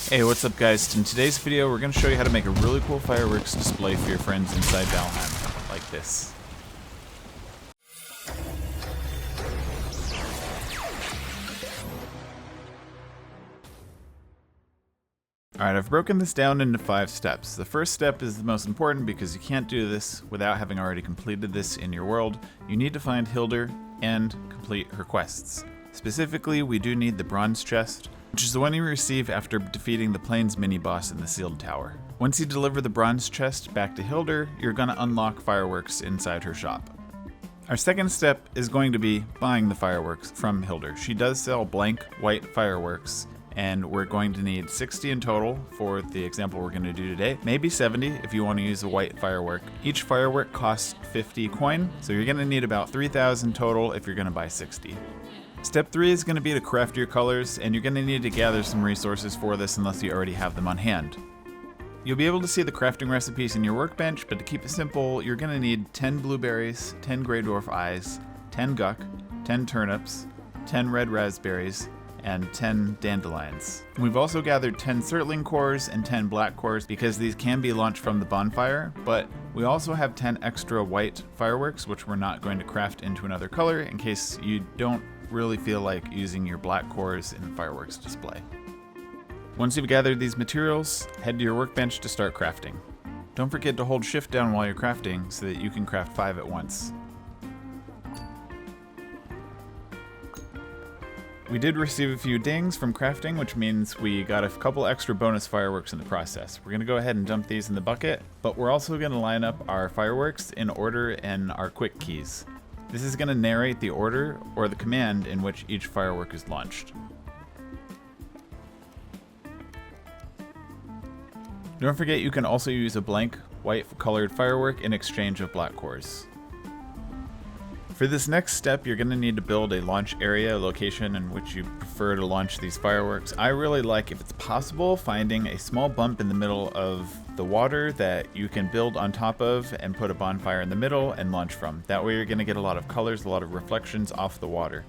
Hey, what's up guys? In today's video we're going to show you how to make a really cool fireworks display for your friends inside Valheim, like this. Alright, I've broken this down into 5 steps. The first step is the most important because you can't do this without having already completed this in your world. You need to find Hildur and complete her quests. Specifically, we do need the bronze chest, which is the one you receive after defeating the Plains mini-boss in the sealed tower. Once you deliver the bronze chest back to Hildur, you're going to unlock fireworks inside her shop. Our second step is going to be buying the fireworks from Hildur. She does sell blank white fireworks, and we're going to need 60 in total for the example we're going to do today. Maybe 70 if you want to use a white firework. Each firework costs 50 coin, so you're going to need about 3,000 total if you're going to buy 60. Step 3 is going to be to craft your colors, and you're going to need to gather some resources for this unless you already have them on hand. You'll be able to see the crafting recipes in your workbench, but to keep it simple, you're going to need 10 blueberries, 10 Grey Dwarf eyes, 10 guck, 10 turnips, 10 red raspberries, and 10 dandelions. We've also gathered 10 Surtling cores and 10 black cores because these can be launched from the bonfire, but we also have 10 extra white fireworks, which we're not going to craft into another color in case you don't really feel like using your black cores in the fireworks display. Once you've gathered these materials, head to your workbench to start crafting. Don't forget to hold shift down while you're crafting so that you can craft 5 at once. We did receive a few dings from crafting, which means we got a couple extra bonus fireworks in the process. We're going to go ahead and dump these in the bucket, but we're also going to line up our fireworks in order in our quick keys. This is going to narrate the order or the command in which each firework is launched. Don't forget you can also use a blank white colored firework in exchange of black cores. For this next step, you're going to need to build a launch area location in which you prefer to launch these fireworks. I really like, if it's possible, finding a small bump in the middle of the water that you can build on top of and put a bonfire in the middle and launch from. That way you're going to get a lot of colors, a lot of reflections off the water.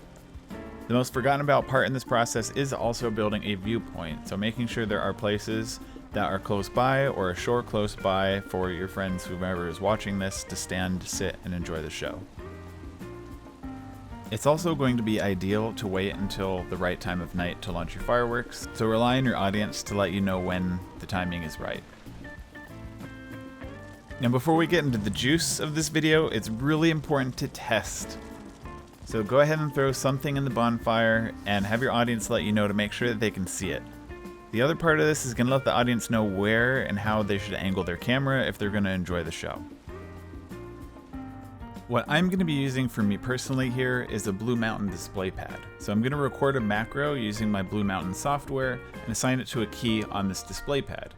The most forgotten about part in this process is also building a viewpoint, so making sure there are places that are close by or a shore close by for your friends, whoever is watching this, to stand, sit, and enjoy the show. It's also going to be ideal to wait until the right time of night to launch your fireworks, so rely on your audience to let you know when the timing is right. Now before we get into the juice of this video, it's really important to test. So go ahead and throw something in the bonfire and have your audience let you know to make sure that they can see it. The other part of this is going to let the audience know where and how they should angle their camera if they're going to enjoy the show. What I'm going to be using for me personally here is a Blue Mountain display pad. So I'm going to record a macro using my Blue Mountain software and assign it to a key on this display pad.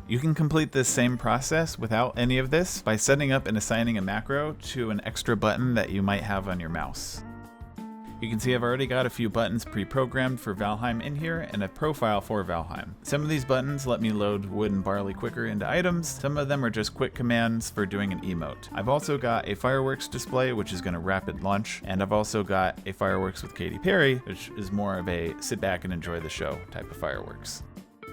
You can complete this same process without any of this by setting up and assigning a macro to an extra button that you might have on your mouse. You can see I've already got a few buttons pre-programmed for Valheim in here and a profile for Valheim. Some of these buttons let me load wood and barley quicker into items. Some of them are just quick commands for doing an emote. I've also got a fireworks display, which is going to rapid launch, and I've also got a fireworks with Katy Perry, which is more of a sit back and enjoy the show type of fireworks.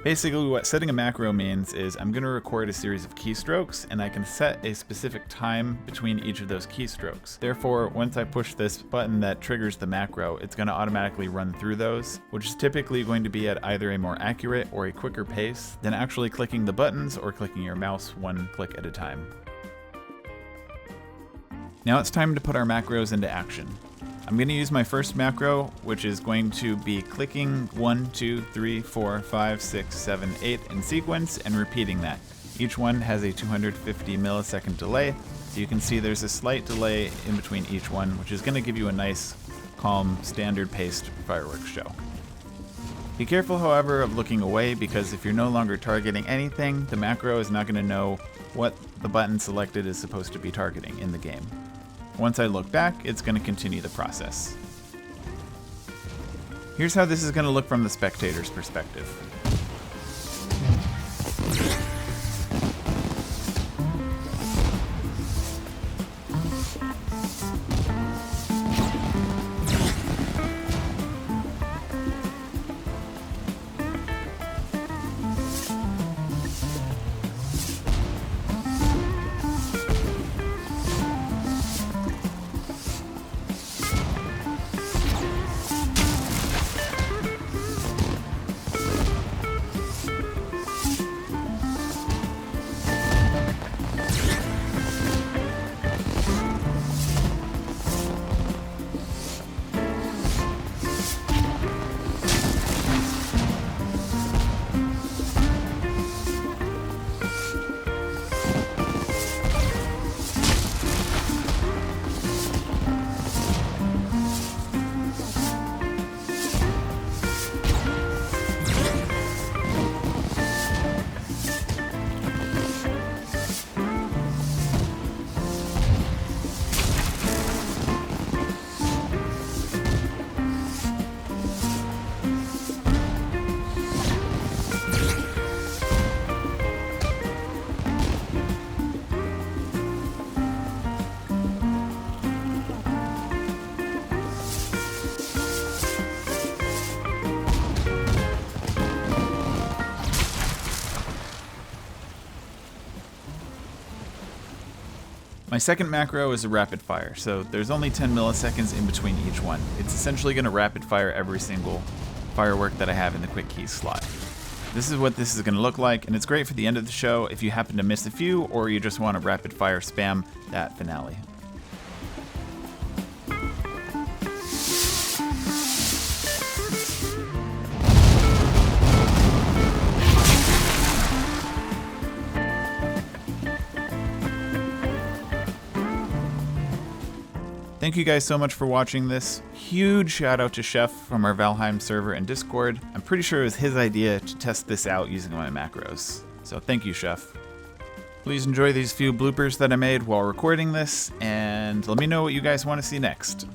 Basically, what setting a macro means is I'm going to record a series of keystrokes, and I can set a specific time between each of those keystrokes. Therefore, once I push this button that triggers the macro, it's going to automatically run through those, which is typically going to be at either a more accurate or a quicker pace than actually clicking the buttons or clicking your mouse one click at a time. Now it's time to put our macros into action. I'm going to use my first macro, which is going to be clicking 1, 2, 3, 4, 5, 6, 7, 8 in sequence and repeating that. Each one has a 250 millisecond delay, so you can see there's a slight delay in between each one, which is going to give you a nice, calm, standard-paced fireworks show. Be careful, however, of looking away, because if you're no longer targeting anything, the macro is not going to know what the button selected is supposed to be targeting in the game. Once I look back, it's going to continue the process. Here's how this is going to look from the spectator's perspective. My second macro is a rapid fire, so there's only 10 milliseconds in between each one. It's essentially going to rapid fire every single firework that I have in the quick keys slot. This is what this is going to look like, and it's great for the end of the show if you happen to miss a few or you just want to rapid fire spam that finale. Thank you guys so much for watching this. Huge shout out to Chef from our Valheim server and Discord. I'm pretty sure it was his idea to test this out using my macros. So thank you, Chef. Please enjoy these few bloopers that I made while recording this, and let me know what you guys want to see next.